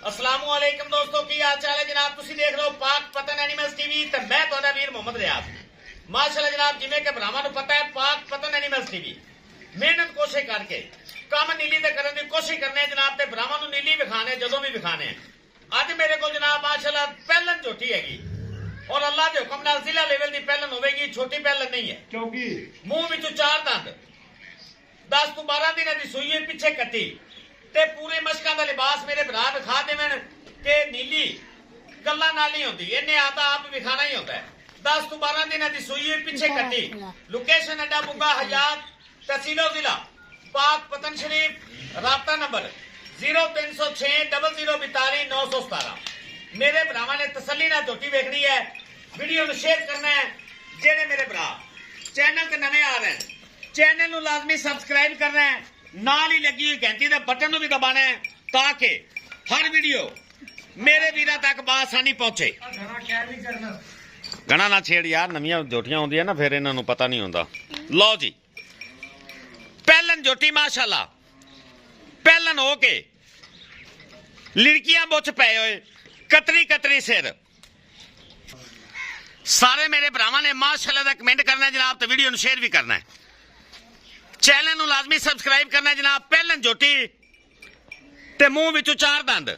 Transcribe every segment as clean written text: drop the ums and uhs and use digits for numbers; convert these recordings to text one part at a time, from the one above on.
अस्सलामुअलैकुम दोस्तों की हाल चाल है जनाब। तुसी देख रहे हो पाक पतन एनिमल्स टीवी ते मैं तुहाडा वीर मोहम्मद रियाज। माशाअल्लाह जनाब, जिवें कि भरावां नूं पता है पाक पतन एनिमल्स टीवी मेहनत कोशिश करके काम नीली ते करन दी कोशिश करने जनाब ते भरावां नूं नीली विखाने जदों भी विखाने। अज मेरे को जनाब माशाअल्लाह पहलन झोटी हैगी और अल्लाह के हुक्म नाल जिला लेवल की पहलन होगी। छोटी पहलन नहीं है क्योंकि मुंह विचों 4 दंद 10 तो 12 दिन की सूई है, पिछे कट्टी ते पूरे मशकां दा लिबास मेरे भरा विखा देवन कि नीली गल्लां नाल नहीं होंदी, इन्हें आता आप विखाना ही होता है। 10 तो 12 दिन की सूई है, पिछे कट्टी। लोकेशन अड्डा बुग्गा हयात तहसीलो जिला पाक पतन शरीफ। राबता नंबर 0306 0042 917। मेरे भरावां ने तसल्ली नाल झोटी वेखनी है, वीडियो नूं शेयर करना है। जेड़े मेरे भरा चैनल ते नवे आ रहे हैं, चैनल नूं लाजमी सबसक्राइब करना है, नाल ही लगी हुई घंटी के बटन नूं भी दबाना है ताकि हर वीडियो मेरे वीरां तक बासानी पहुंचे। गणा ना छेड़ यार, नवीं झोटियां होंदियां ना फिर इन्हां नूं पता नहीं होंदा। लो जी, पहलन झोटी माशाअल्लाह पहलन हो के लिड़कियां बुछ पे हुए, कतरी कतरी सिर। सारे मेरे भरावां ने माशाअल्लाह दा कमेंट करना है जनाब, तो वीडियो नूं शेयर भी करना है। चैनल नूं लाजमी सबसक्राइब करना है जनाब। पहलन झोटी ते मुंह विचों 4 दंद,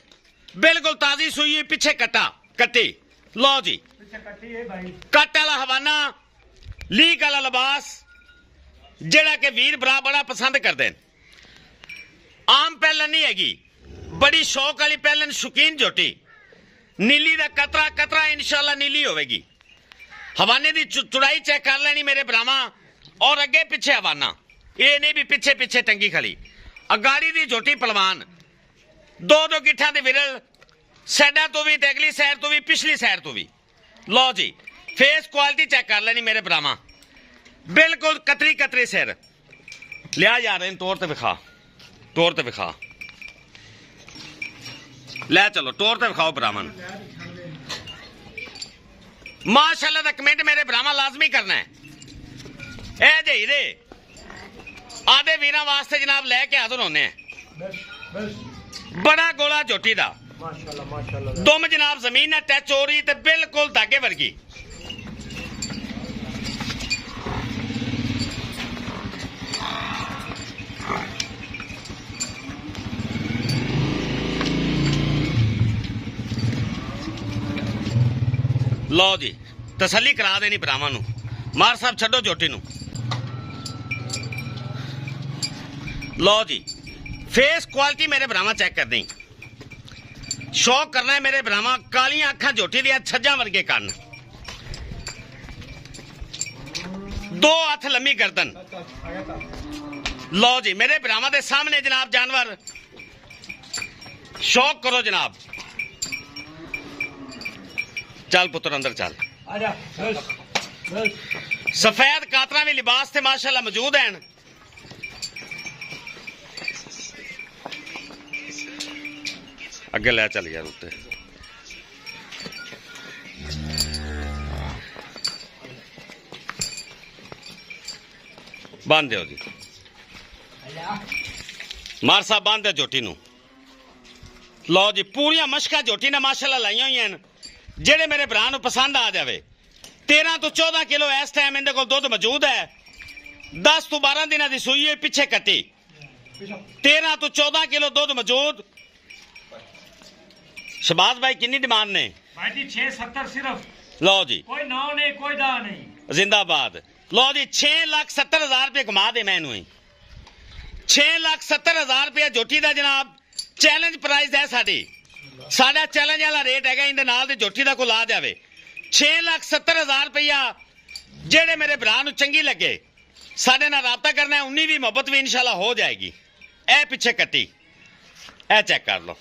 बिल्कुल ताजी सूई, पिछे कट्टा कट्टी। लो जी, कट वाला हवाना, लीक वाला लिबास, जेड़ा के वीर भरा बड़ा पसंद करते हैं। आम पहलन नहीं हैगी, बड़ी शौक वाली पहलन, शौकीन झोटी। नीली दा कतरा कतरा इंशाल्लाह नीली होगी। हवाने की चौड़ाई चेक कर लेनी मेरे भरावां, और अगे पिछे हवाना, ये नहीं भी पिछे पिछे टंगी खड़ी। अगाड़ी दी झोटी पलवान, 2-2 गिट्ठां दे विरल, साइडा तो भी, अगली साइड तो भी, पिछली साइड तो भी। लो जी, फेस क्वालिटी चेक कर लेनी मेरे भरावां, बिल्कुल कतरी कतरी सिर। लिया यार इन तौर ते विखा, तौर ते विखा, ले चलो तौर ते विखाओ भरावां। माशाअल्लाह दा कमेंट मेरे भरावां लाजमी करना है। ए जी रे आधे वीर वास्ते जनाब लैके हाजिर होने हैं। बड़ा गोला झोटी दा, दुम जनाब जमीन है टच हो रही, बिल्कुल धागे वर्गी। लो जी, तसल्ली करा देनी भरावां नूं। मार साहब छड्डो झोटी नूं। लो जी, फेस क्वालिटी मेरे भरावां चेक कर दी। शौक करना है मेरे भरावां, कालियां अखां झोटी दियां, छज्जां वर्गे कन्न, 2 हथ लम्मी गर्दन। लो जी, मेरे भरावां दे सामने जनाब जानवर, शौक करो जनाब। चल पुत्र अंदर चल। सफेद कातरा भी लिबास से माशाल्लाह मौजूद हैं। अगे लै चल यार उत्ते। बांध दो जी, मार साहब बांध दे झोटी नूं। लो जी, पूरियां मशका झोटी ने माशाल्लाह लाइया हुई हैं। जेड़े मेरे भरा नूं पसंद आ जाए, 13 तो 14 किलो इस टाइम इनके कोल दुध मौजूद है। 10 तो 12 दिन की सूई है, पिछे कट्टी। 13 तो 14 किलो दुध मौजूद। शबाज भाई कितनी डिमांड ने? भाई जी 670 सिर्फ। लो जी, कोई 9 नहीं, कोई 10 नहीं। जिंदाबाद। लो जी, 6,70,000 रुपये घुमा दे मैनू ही। 6,70,000 रुपया झोटी का जनाब चैलेंज प्राइस है। साडा चैलेंज वाला रेट है, इनके नाल दी झोटी का कोई ला जाए। 6,70,000 रुपया जेड़े मेरे भरा नूं चंगी लगे साडे नाल राबता करना है। 19 भी मोहब्बत भी इंशाल्लाह हो जाएगी। ए पिछे कट्टी, ए चेक कर लो।